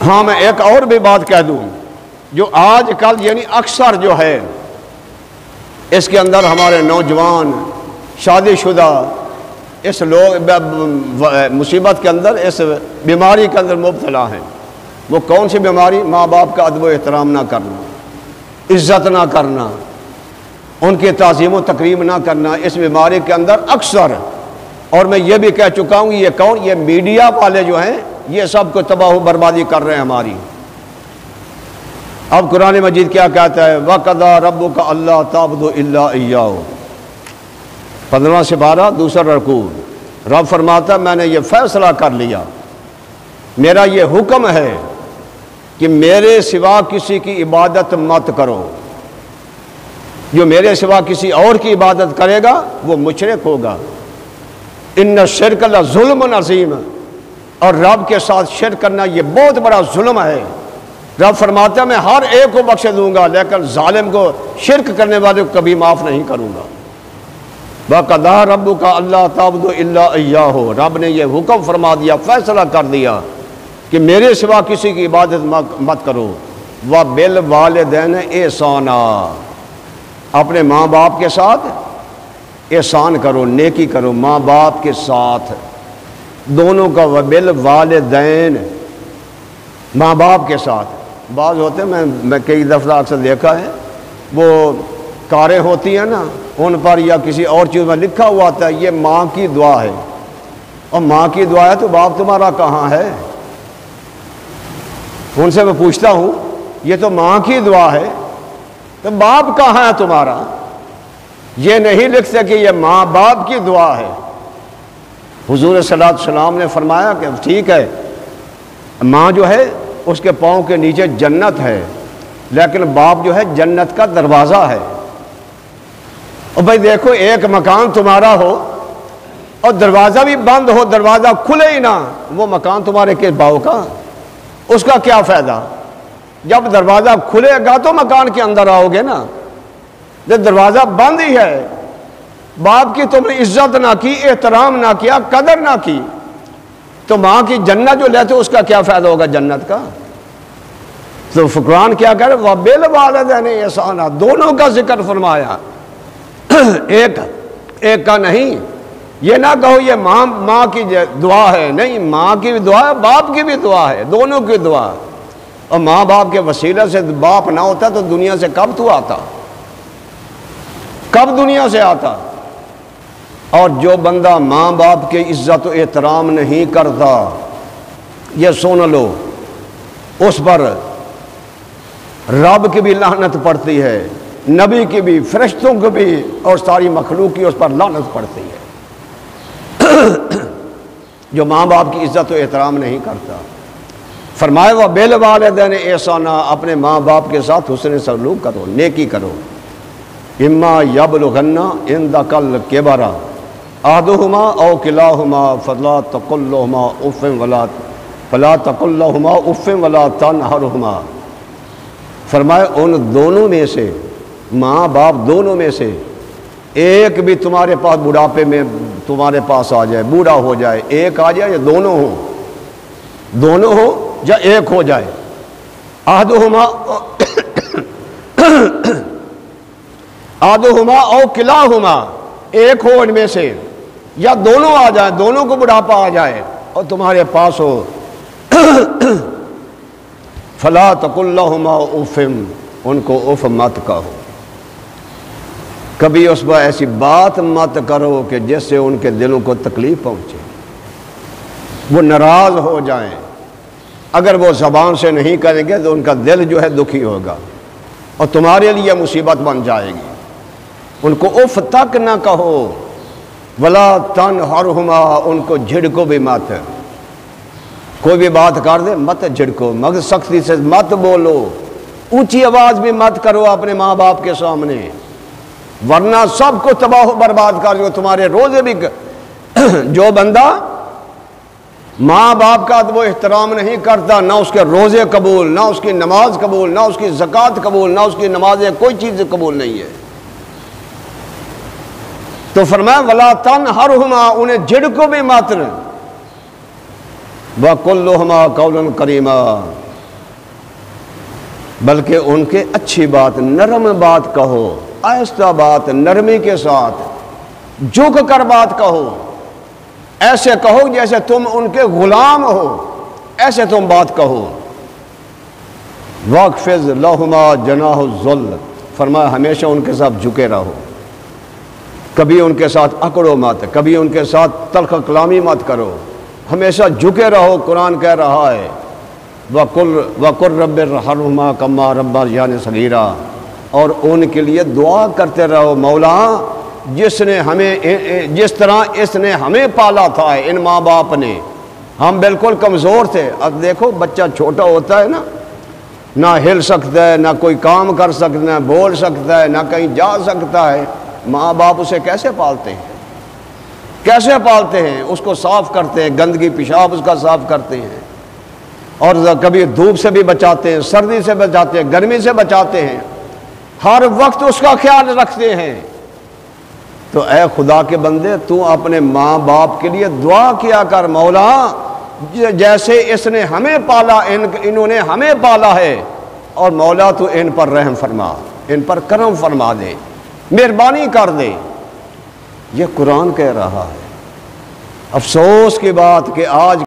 ہاں میں ایک اور بھی بات کہہ دوں، جو آج کل یعنی اکثر جو ہے اس کے اندر ہمارے نوجوان شادی شدہ اس لوگ مصیبت کے اندر، اس بیماری کے اندر مبتلا ہیں۔ وہ کون سی بیماری؟ ماں باپ کا ادب و احترام نہ کرنا، عزت نہ کرنا، ان کی تعظیم و تکریم نہ کرنا، اس بیماری کے اندر اکثر۔ اور میں یہ بھی کہہ چکا ہوں، یہ کون؟ یہ میڈیا والے جو ہیں یہ سب کو تباہ و بربادی کر رہے ہیں ہماری۔ اب قرآن مجید کیا کہتا ہے؟ وَقَضَىٰ رَبُّكَ أَلَّا تَعْبُدُوا إِلَّا إِيَّاهُ، 15 سے 12 دوسرا رکوع۔ رب فرماتا ہے میں نے یہ فیصلہ کر لیا، میرا یہ حکم ہے کہ میرے سوا کسی کی عبادت مت کرو۔ جو میرے سوا کسی اور کی عبادت کرے گا وہ مشرک ہوگا۔ ان الشرک لظلم عظیم، اور رب کے ساتھ شرک کرنا یہ بہت بڑا ظلم ہے۔ رب فرماتا ہے میں ہر ایک کو بخش دوں گا، لیکن ظالم کو، شرک کرنے والے کو کبھی معاف نہیں کروں گا۔ وَقَضَىٰ رَبُّكَ أَلَّا تَعْبُدُوا إِلَّا إِيَّاهُ، رب نے یہ حکم فرما دیا، فیصلہ کر دیا کہ میرے سوا کسی کی عبادت مت کرو۔ وَبِالْوَالِدَيْنِ إِحْسَانًا، اپنے ماں باپ کے ساتھ احسان کرو، نیکی کرو ماں باپ کے ساتھ دونوں کا۔ وَبِالْوَالِدَيْنِ، ماں باپ کے ساتھ۔ بعض ہوتے ہیں، میں کئی دفعہ اکثر دیکھا ہے، وہ کاریں ہوتی ہیں نا، ان پر یا کسی اور چیز میں لکھا ہوا آتا ہے یہ ماں کی دعا ہے، اور ماں کی دعا ہے تو باپ تمہارا کہاں ہے؟ ان سے میں پوچھتا ہوں یہ تو ماں کی دعا ہے تو باپ کہاں ہے تمہارا؟ یہ نہیں لکھ سکے یہ ماں باپ کی دعا ہے۔ حضور صلی اللہ علیہ وسلم نے فرمایا کہ ٹھیک ہے ماں جو ہے اس کے پاؤں کے نیچے جنت ہے، لیکن باپ جو ہے جنت کا دروازہ ہے۔ اور بھائی دیکھو ایک مکان تمہارا ہو اور دروازہ بھی بند ہو، دروازہ کھلے ہی نہ، وہ مکان تمہارے کس باؤ کا؟ اس کا کیا فائدہ؟ جب دروازہ کھلے گا تو مکان کے اندر آؤ گے نا، جب دروازہ بند ہی ہے، باپ کی تم نے عزت نہ کی، احترام نہ کیا، قدر نہ کی، تو ماں کی جنت جو لیتے اس کا کیا فائدہ ہوگا جنت کا؟ تو قرآن کیا کہہ رہے؟ وَبِالْوَالِدَيْنِ إِحْسَانًا، دونوں کا ذکر فرمایا، ایک کا نہیں۔ یہ نہ کہو یہ ماں کی دعا ہے، نہیں، ماں کی بھی دعا ہے، باپ کی بھی دعا ہے، دونوں کی دعا۔ اور ماں باپ کے وسیلہ سے باپ نہ ہوتا تو دنیا سے کب تو آتا؟ کب دنیا سے آتا؟ اور جو بندہ ماں باپ کے عزت و احترام نہیں کرتا، یہ سن لو اس پر رب کی بھی لعنت پڑتی ہے، نبی کی بھی، فرشتوں کی بھی، اور ساری مخلوق کی اس پر لعنت پڑتی ہے جو ماں باپ کی عزت و احترام نہیں کرتا۔ فرمایا وَبِالْوَالِدَيْنِ إِحْسَانًا، اپنے ماں باپ کے ساتھ حسن سلوک کرو، نیکی کرو۔ إِمَّا يَبْلُغَنَّ عِندَكَ الْكِبَرَ أَحَدُهُمَا أَوْ كِلَاهُمَا فَلَا تَقُل لَّهُمَا أُفٍّ وَلَا تَنْهَرْهُمَا، فرمایا ان دونوں میں سے، ماں باپ دونوں میں سے ایک بھی تمہارے پاس بڑھاپے میں تمہارے پاس آ جائے، بوڑھا ہو جائے، ایک آ جائے یا دونوں ہو یا ایک ہو جائے، آدھوہما او کلاہما، ایک ہو ان میں سے یا دونوں آ جائیں، دونوں کو بڑھاپا آ جائے اور تمہارے پاس ہو، فلا تقل لہما اف، ان کو اف مت کہو، کبھی اس پر ایسی بات مت کرو کہ جس سے ان کے دلوں کو تکلیف پہنچے، وہ ناراض ہو جائیں۔ اگر وہ زبان سے نہیں کریں گے تو ان کا دل جو ہے دکھی ہوگا اور تمہارے لیے مصیبت بن جائے گی۔ ان کو اف تک نہ کہو، ولا تنہرہما، ان کو جھڑکو بھی مت، کوئی بھی بات کر دے مت جھڑکو، مگر سختی سے مت بولو، اونچی آواز بھی مت کرو اپنے ماں باپ کے سامنے، ورنہ سب کو تباہ و برباد کر دو، تمہارے روزے بھی۔ جو بندہ ماں باپ کا ادب و احترام نہیں کرتا، نہ اس کے روزے قبول، نہ اس کی نماز قبول، نہ اس کی زکوٰۃ قبول، نہ اس کی نمازیں، کوئی چیز قبول نہیں ہے۔ تو فرمایا ولا تنہرہما، انہیں جھڑکو بھی مت، وَقُل لَّهُمَا قَوْلًا كَرِيمًا، بلکہ ان کے اچھی بات، نرم بات کہو، آہستہ بات، نرمی کے ساتھ جھک کر بات کہو، ایسے کہو جیسے تم ان کے غلام ہو، ایسے تم بات کہو۔ وَاخْفِضْ لَهُمَا جَنَاحَ الذُّلِّ، فرمایا ہمیشہ ان کے ساتھ جھکے رہو، کبھی ان کے ساتھ اکڑو مت، کبھی ان کے ساتھ تلخ کلامی مت کرو، ہمیشہ جھکے رہو۔ قرآن کہہ رہا ہے وَقُلْ رَبِّ ارْحَمْهُمَا كَمَا رَبَّيَانِي صَغِيرًا، اور ان کے لیے دعا کرتے رہو، مولا جس طرح اس نے ہمیں پالا تھا، ان ماں باپ نے، ہم بالکل کمزور تھے۔ اب دیکھو بچہ چھوٹا ہوتا ہے نا، نہ ہل سکتا ہے، نہ کوئی کام کر سکتا ہے، نہ بول سکتا ہے، نہ کہیں جا سکتا ہے، ماں باپ اسے کیسے پالتے ہیں؟ کیسے پالتے ہیں؟ اس کو صاف کرتے ہیں، گندگی پیشاب اس کا صاف کرتے ہیں، اور کبھی دھوپ سے بھی بچاتے ہیں، سردی سے بچاتے ہیں، گرمی سے بچاتے ہیں، ہر وقت اس کا خیال رکھتے ہیں۔ تو اے خدا کے بندے، تو اپنے ماں باپ کے لیے دعا کیا کر، مولا جیسے اس نے ہمیں پالا، انہوں نے ہمیں پالا ہے، اور مولا تو ان پر رحم فرما، ان پر کرم فرما دے، مہربانی کر دے۔ یہ قرآن کہہ رہا ہے۔ افسوس کی بات کہ آج